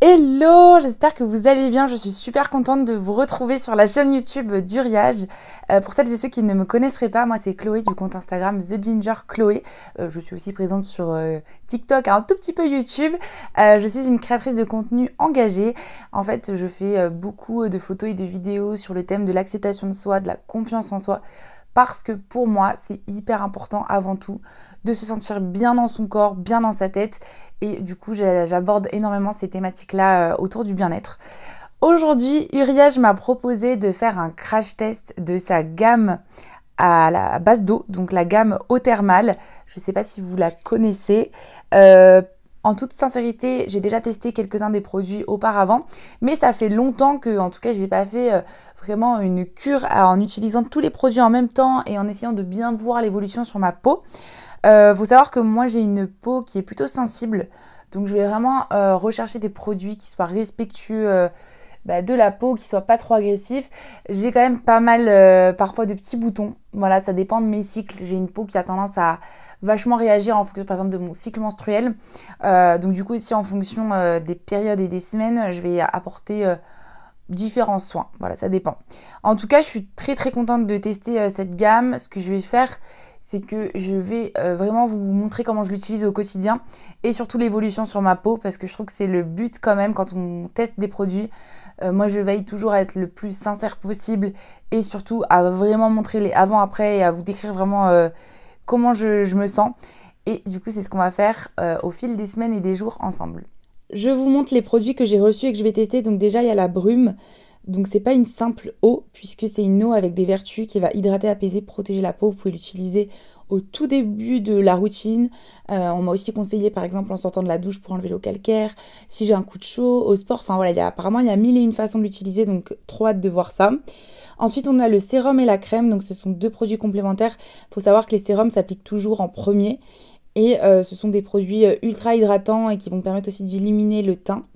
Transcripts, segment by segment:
Hello, j'espère que vous allez bien. Je suis super contente de vous retrouver sur la chaîne YouTube d'Uriage. Pour celles et ceux qui ne me connaisseraient pas, moi c'est Chloé du compte Instagram The Ginger Chloé. Je suis aussi présente sur TikTok, un tout petit peu YouTube. Je suis une créatrice de contenu engagée. En fait, je fais beaucoup de photos et de vidéos sur le thème de l'acceptation de soi, de la confiance en soi. Parce que pour moi, c'est hyper important avant tout de se sentir bien dans son corps, bien dans sa tête. Et du coup, j'aborde énormément ces thématiques-là autour du bien-être. Aujourd'hui, Uriage m'a proposé de faire un crash test de sa gamme à la base d'eau, donc la gamme eau thermale. Je ne sais pas si vous la connaissez. En toute sincérité, j'ai déjà testé quelques-uns des produits auparavant, mais ça fait longtemps que, en tout cas, j'ai pas fait vraiment une cure en utilisant tous les produits en même temps et en essayant de bien voir l'évolution sur ma peau. Faut savoir que moi, j'ai une peau qui est plutôt sensible, donc je vais vraiment rechercher des produits qui soient respectueux de la peau, qui soient pas trop agressifs. J'ai quand même pas mal parfois de petits boutons. Voilà, ça dépend de mes cycles. J'ai une peau qui a tendance à vachement réagir en fonction par exemple de mon cycle menstruel. Donc du coup ici en fonction des périodes et des semaines, je vais apporter différents soins. Voilà, ça dépend. En tout cas, je suis très très contente de tester cette gamme. Ce que je vais faire, c'est que je vais vraiment vous montrer comment je l'utilise au quotidien et surtout l'évolution sur ma peau parce que je trouve que c'est le but quand même quand on teste des produits. Moi, je veille toujours à être le plus sincère possible et surtout à vraiment montrer les avant-après et à vous décrire vraiment comment je me sens. Et du coup, c'est ce qu'on va faire au fil des semaines et des jours ensemble. Je vous montre les produits que j'ai reçus et que je vais tester. Donc déjà, il y a la brume. Donc c'est pas une simple eau puisque c'est une eau avec des vertus qui va hydrater, apaiser, protéger la peau. Vous pouvez l'utiliser au tout début de la routine. On m'a aussi conseillé par exemple en sortant de la douche pour enlever l'eau calcaire, si j'ai un coup de chaud, au sport. Enfin voilà, apparemment il y a mille et une façons de l'utiliser, donc trop hâte de voir ça. Ensuite on a le sérum et la crème, donc ce sont deux produits complémentaires. Il faut savoir que les sérums s'appliquent toujours en premier. Et ce sont des produits ultra hydratants et qui vont permettre aussi d'illuminer le teint.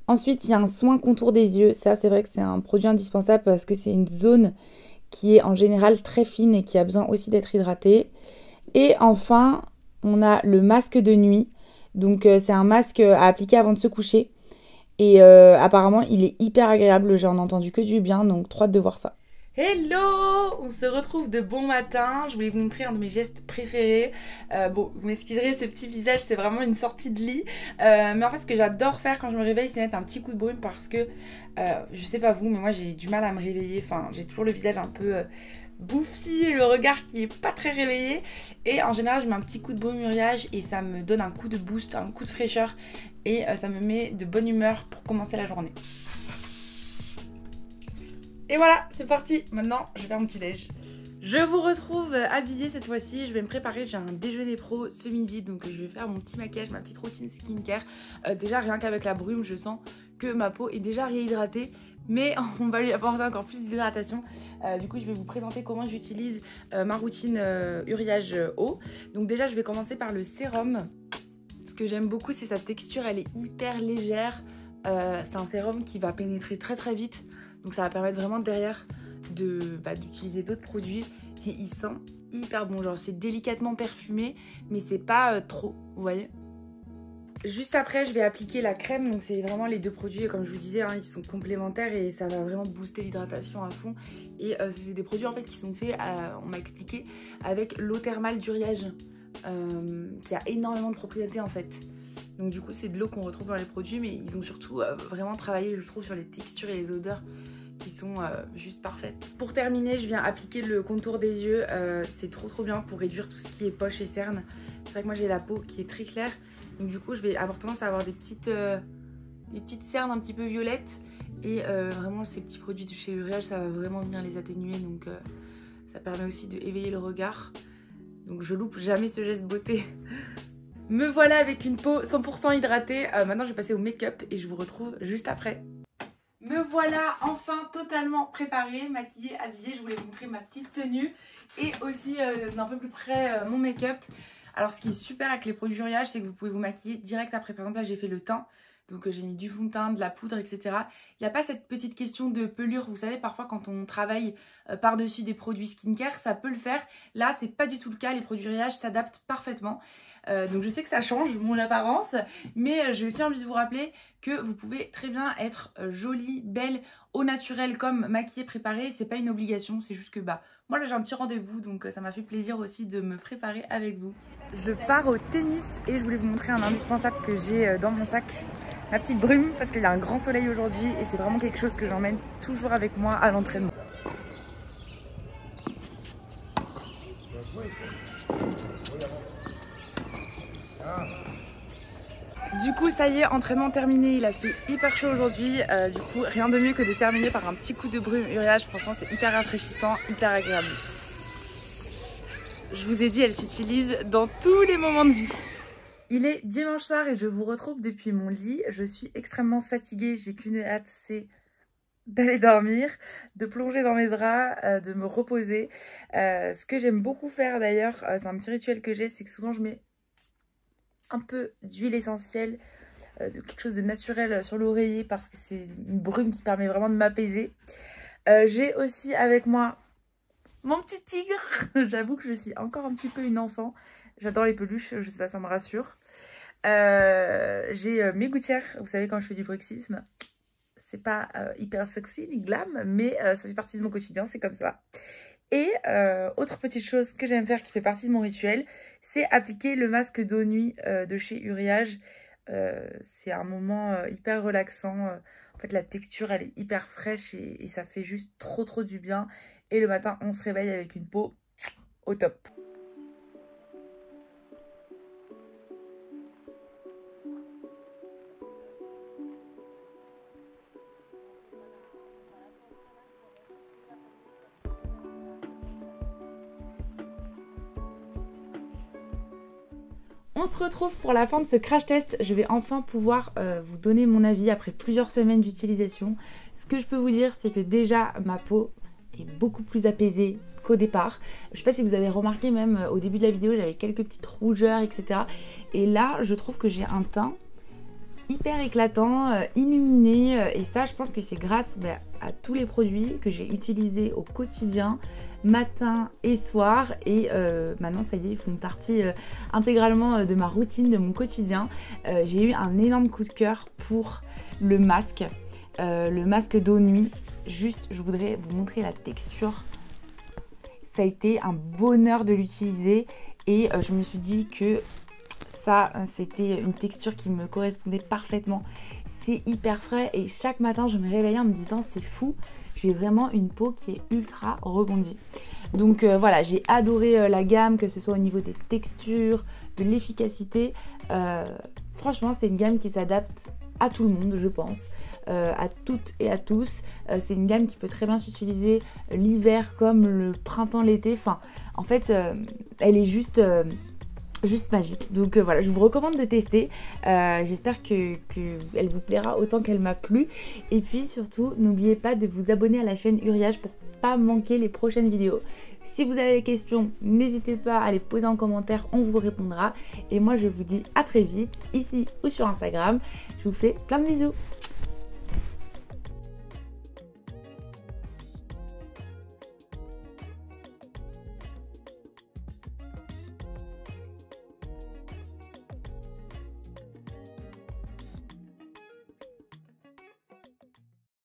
Ensuite, il y a un soin contour des yeux. Ça, c'est vrai que c'est un produit indispensable parce que c'est une zone qui est en général très fine et qui a besoin aussi d'être hydratée. Et enfin, on a le masque de nuit. Donc, c'est un masque à appliquer avant de se coucher. Et apparemment, il est hyper agréable. J'en ai entendu que du bien, donc trop hâte de voir ça. Hello! On se retrouve de bon matin. Je voulais vous montrer un de mes gestes préférés. Bon, vous m'excuserez, ce petit visage, c'est vraiment une sortie de lit. Mais en fait, ce que j'adore faire quand je me réveille, c'est mettre un petit coup de brume parce que, je sais pas vous, mais moi j'ai du mal à me réveiller. Enfin, j'ai toujours le visage un peu bouffi, le regard qui est pas très réveillé. Et en général, je mets un petit coup de brume Uriage et ça me donne un coup de boost, un coup de fraîcheur. Et ça me met de bonne humeur pour commencer la journée. Et voilà, c'est parti. Maintenant, je vais faire mon petit déj. Je vous retrouve habillée cette fois-ci. Je vais me préparer. J'ai un déjeuner pro ce midi. Donc, je vais faire mon petit maquillage, ma petite routine skincare. Déjà, rien qu'avec la brume, je sens que ma peau est déjà réhydratée. Mais on va lui apporter encore plus d'hydratation. Du coup, je vais vous présenter comment j'utilise ma routine Uriage eau. Donc, déjà, je vais commencer par le sérum. Ce que j'aime beaucoup, c'est sa texture. Elle est hyper légère. C'est un sérum qui va pénétrer très très vite. Donc ça va permettre vraiment derrière d'utiliser d'autres produits. Et il sent hyper bon. Genre c'est délicatement parfumé, mais c'est pas trop, vous voyez. Juste après, je vais appliquer la crème. Donc c'est vraiment les deux produits, comme je vous disais, hein, ils sont complémentaires et ça va vraiment booster l'hydratation à fond. Et c'est des produits en fait qui sont faits, on m'a expliqué, avec l'eau thermale d'Uriage, qui a énormément de propriétés en fait. Donc du coup c'est de l'eau qu'on retrouve dans les produits, mais ils ont surtout vraiment travaillé, je trouve, sur les textures et les odeurs qui sont juste parfaites. Pour terminer, je viens appliquer le contour des yeux. C'est trop bien pour réduire tout ce qui est poches et cernes. C'est vrai que moi j'ai la peau qui est très claire, donc du coup je vais avoir tendance à avoir des petites cernes un petit peu violettes. Et vraiment ces petits produits de chez Uriage, ça va vraiment venir les atténuer, donc ça permet aussi d'éveiller le regard. Donc je loupe jamais ce geste beauté. Me voilà avec une peau 100% hydratée. Maintenant, je vais passer au make-up et je vous retrouve juste après. Me voilà enfin totalement préparée, maquillée, habillée. Je voulais vous montrer ma petite tenue et aussi d'un peu plus près mon make-up. Alors, ce qui est super avec les produits Uriage, c'est que vous pouvez vous maquiller direct après. Par exemple, là, j'ai fait le teint. Donc j'ai mis du fond de teint, de la poudre, etc. Il n'y a pas cette petite question de pelure. Vous savez, parfois quand on travaille par-dessus des produits skincare, ça peut le faire. Là, c'est pas du tout le cas. Les produits Uriage s'adaptent parfaitement. Donc je sais que ça change mon apparence, mais j'ai aussi envie de vous rappeler que vous pouvez très bien être jolie, belle, au naturel, comme maquillée, préparée. C'est pas une obligation, c'est juste que moi là j'ai un petit rendez-vous, donc ça m'a fait plaisir aussi de me préparer avec vous. Je pars au tennis et je voulais vous montrer un indispensable que j'ai dans mon sac. Ma petite brume, parce qu'il y a un grand soleil aujourd'hui et c'est vraiment quelque chose que j'emmène toujours avec moi à l'entraînement. Du coup ça y est, entraînement terminé, il a fait hyper chaud aujourd'hui, du coup rien de mieux que de terminer par un petit coup de brume Uriage. Franchement c'est hyper rafraîchissant, hyper agréable. Je vous ai dit, elle s'utilise dans tous les moments de vie. Il est dimanche soir et je vous retrouve depuis mon lit. Je suis extrêmement fatiguée, j'ai qu'une hâte, c'est d'aller dormir, de plonger dans mes draps, de me reposer. Ce que j'aime beaucoup faire d'ailleurs, c'est un petit rituel que j'ai, c'est que souvent je mets un peu d'huile essentielle, de quelque chose de naturel sur l'oreiller parce que c'est une brume qui permet vraiment de m'apaiser. J'ai aussi avec moi mon petit tigre. J'avoue que je suis encore un petit peu une enfant. J'adore les peluches, je sais pas, ça me rassure. J'ai mes gouttières, vous savez quand je fais du bruxisme, c'est pas hyper sexy ni glam, mais ça fait partie de mon quotidien, c'est comme ça. Et autre petite chose que j'aime faire qui fait partie de mon rituel, c'est appliquer le masque d'eau nuit de chez Uriage. C'est un moment hyper relaxant. En fait la texture elle est hyper fraîche et ça fait juste trop du bien. Et le matin on se réveille avec une peau au top. On se retrouve pour la fin de ce crash test. Je vais enfin pouvoir vous donner mon avis après plusieurs semaines d'utilisation. Ce que je peux vous dire, c'est que déjà ma peau est beaucoup plus apaisée qu'au départ. Je sais pas si vous avez remarqué, même au début de la vidéo, j'avais quelques petites rougeurs, etc. Et là, je trouve que j'ai un teint hyper éclatant, illuminé, et ça je pense que c'est grâce à tous les produits que j'ai utilisés au quotidien, matin et soir, et maintenant ça y est, ils font partie intégralement de ma routine, de mon quotidien. J'ai eu un énorme coup de cœur pour le masque d'eau nuit. Juste, je voudrais vous montrer la texture. Ça a été un bonheur de l'utiliser et je me suis dit que ça, c'était une texture qui me correspondait parfaitement. C'est hyper frais et chaque matin, je me réveillais en me disant c'est fou, j'ai vraiment une peau qui est ultra rebondie. Donc voilà, j'ai adoré la gamme, que ce soit au niveau des textures, de l'efficacité. Franchement, c'est une gamme qui s'adapte à tout le monde, je pense, à toutes et à tous. C'est une gamme qui peut très bien s'utiliser l'hiver comme le printemps, l'été. Enfin, en fait, elle est juste magique. Donc voilà, je vous recommande de tester. J'espère qu'elle vous plaira autant qu'elle m'a plu. Et puis surtout, n'oubliez pas de vous abonner à la chaîne Uriage pour pas manquer les prochaines vidéos. Si vous avez des questions, n'hésitez pas à les poser en commentaire, on vous répondra. Et moi, je vous dis à très vite, ici ou sur Instagram. Je vous fais plein de bisous.